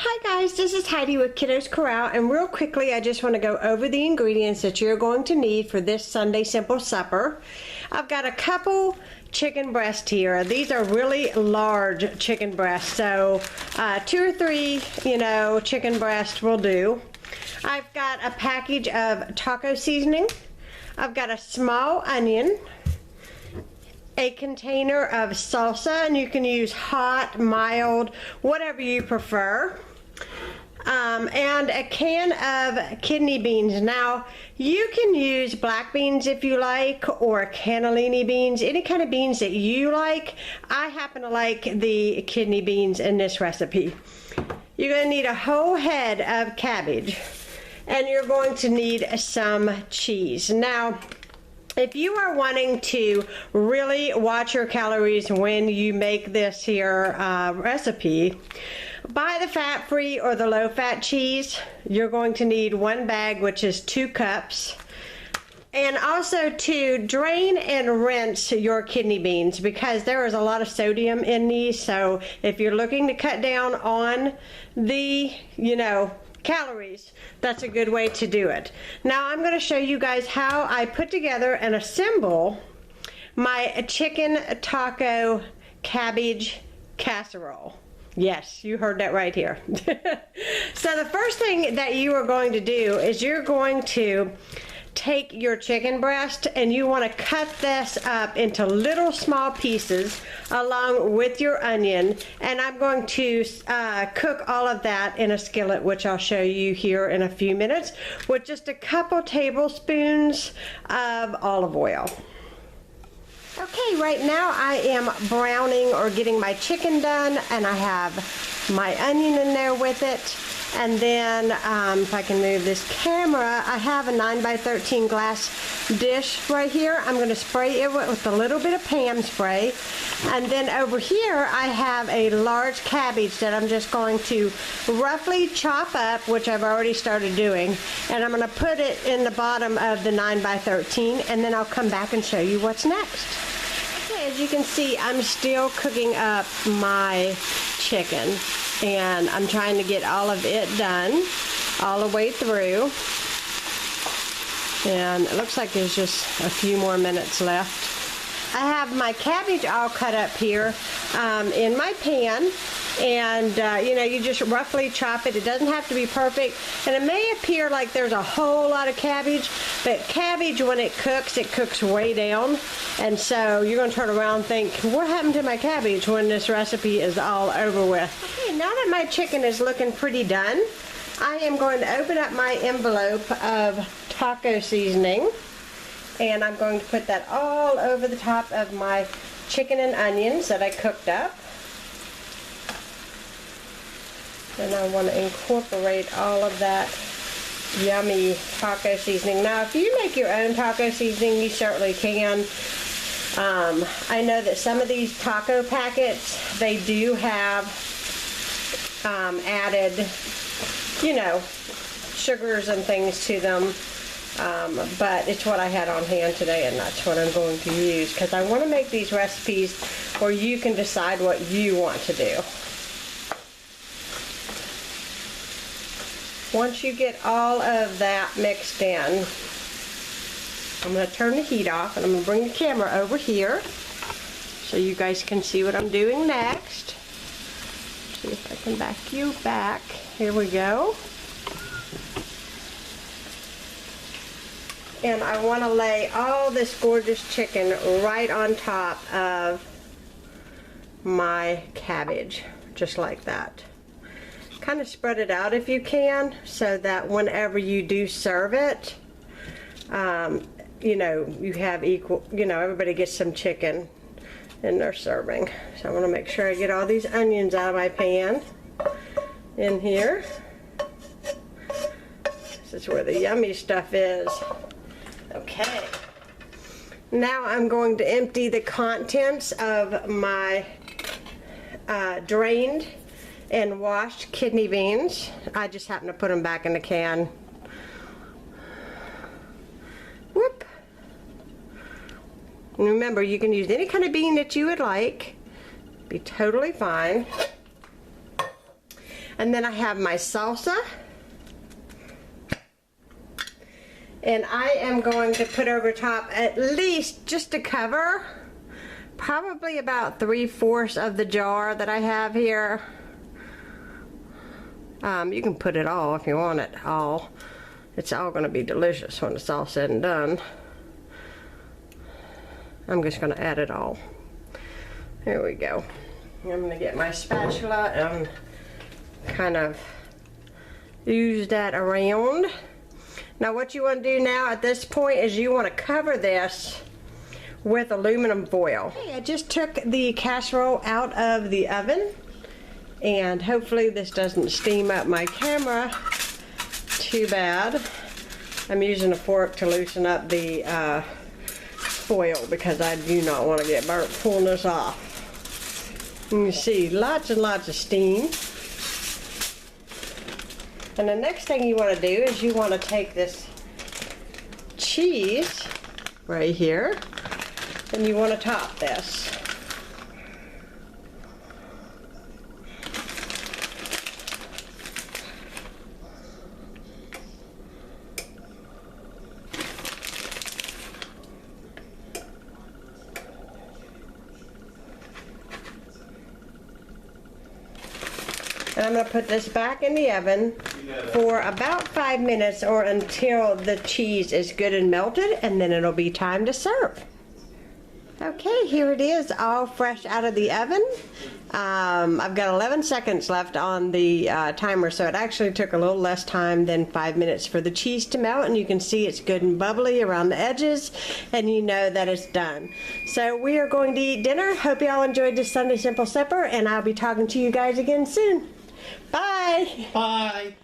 Hi guys, this is Heidi with Kiddos Corral, and real quickly I just want to go over the ingredients that you're going to need for this Sunday simple supper. I've got a couple chicken breasts here. These are really large chicken breasts, so 2 or 3 chicken breasts will do. I've got a package of taco seasoning. I've got a small onion, a container of salsa, and you can use hot, mild, whatever you prefer, and a can of kidney beans. Now you can use black beans if you like, or cannellini beans, any kind of beans that you like. I happen to like the kidney beans in this recipe. You're going to need a whole head of cabbage, and you're going to need some cheese. Now if you are wanting to really watch your calories when you make this here recipe, buy the fat-free or the low-fat cheese. You're going to need 1 bag, which is 2 cups. And also to drain and rinse your kidney beans, because there is a lot of sodium in these. So if you're looking to cut down on the, calories, that's a good way to do it. Now I'm going to show you guys how I put together and assemble my chicken taco cabbage casserole. Yes, you heard that right here. So the first thing that you are going to do is you're going to take your chicken breast and you want to cut this up into little small pieces along with your onion, and I'm going to cook all of that in a skillet, which I'll show you here in a few minutes, with just a couple tablespoons of olive oil. Okay, right now I am browning or getting my chicken done, and I have my onion in there with it. And then if I can move this camera, I have a 9x13 glass dish right here. I'm going to spray it with a little bit of Pam spray. And then over here I have a large cabbage that I'm just going to roughly chop up, which I've already started doing. And I'm going to put it in the bottom of the 9x13, and then I'll come back and show you what's next. Okay, as you can see, I'm still cooking up my chicken, and I'm trying to get all of it done all the way through. And it looks like there's just a few more minutes left. I have my cabbage all cut up here in my pan, and you just roughly chop it. It doesn't have to be perfect, and it may appear like there's a whole lot of cabbage, but cabbage, when it cooks way down, and so you're going to turn around and think, what happened to my cabbage when this recipe is all over with? Okay, now that my chicken is looking pretty done, I am going to open up my envelope of taco seasoning, and I'm going to put that all over the top of my chicken and onions that I cooked up. And I want to incorporate all of that yummy taco seasoning. Now, if you make your own taco seasoning, you certainly can. I know that some of these taco packets, they do have added, sugars and things to them. But it's what I had on hand today, and that's what I'm going to use, because I want to make these recipes where you can decide what you want to do. Once you get all of that mixed in, I'm going to turn the heat off, and I'm going to bring the camera over here so you guys can see what I'm doing next. See if I can back you back. Here we go. And I want to lay all this gorgeous chicken right on top of my cabbage, just like that. Kind of spread it out if you can, so that whenever you do serve it, you have equal, everybody gets some chicken in their serving. So I want to make sure I get all these onions out of my pan in here. This is where the yummy stuff is. Okay, now I'm going to empty the contents of my drained and washed kidney beans. I just happen to put them back in the can. Whoop. And remember, you can use any kind of bean that you would like. Be totally fine. And then I have my salsa. And I am going to put over top, at least just to cover, probably about 3/4 of the jar that I have here. You can put it all if you want it all. It's all going to be delicious when it's all said and done. I'm just going to add it all. There we go. I'm going to get my spatula and kind of ooze that around. Now what you want to do now at this point is you want to cover this with aluminum foil. Okay, I just took the casserole out of the oven, and hopefully this doesn't steam up my camera too bad. I'm using a fork to loosen up the foil because I do not want to get burnt pulling this off. You can see lots and lots of steam. And the next thing you want to do is you want to take this cheese right here and you want to top this. And I'm going to put this back in the oven for about 5 minutes or until the cheese is good and melted, and then it'll be time to serve. Okay, here it is, all fresh out of the oven. I've got 11 seconds left on the timer, so it actually took a little less time than 5 minutes for the cheese to melt, and you can see it's good and bubbly around the edges, and you know that it's done. So we are going to eat dinner. Hope you all enjoyed this Sunday Simple Supper, and I'll be talking to you guys again soon. Bye! Bye!